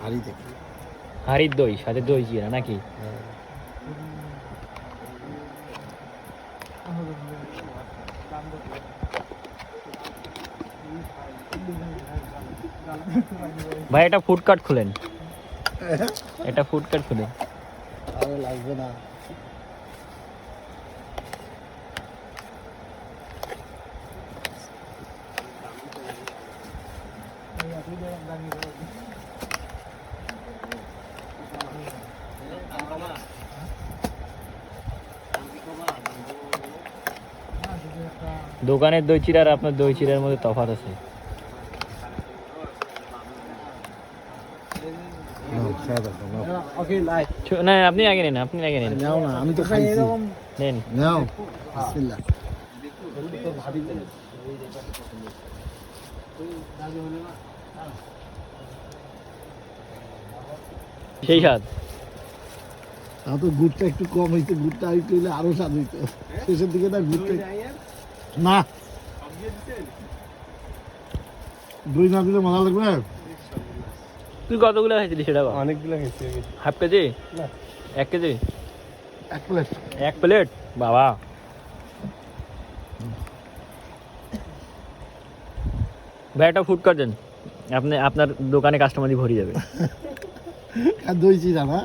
হাড়ি থেকে হাড়ির দই সাথে দই চিরা নাকি? ভাই এটা ফুডকার্ট খুলেন, এটা ফুডকার্ট খুলেন। আরে লাগবে না। দোকানের দই চিড়া আর আপনার দই চিড়ার মধ্যে তফাৎ আছে। না আপনি আগে নেন, আপনি আগে নেন। নাও না, আমি তো খাইছি। নেন নাও বিসমিল্লাহ। সেই স্বাদ। তাও তো গুড়টা একটু কম হইতো, গুড়টা একটু হইলে আরো স্বাদ হইতো শেষের দিকে। না গুড়টা না, দই না দিলে মজা লাগবে। তুই কতগুলো খাইছিলি সেটা? অনেকগুলো খেয়েছি। Half KG? 1 KG? 1 plate. 1 plate বাবা। ভাই একটা ফুড কার্ট দেন, আপনি আপনার দোকানে কাস্টমারই ভরে যাবে। আর দই চিরা না।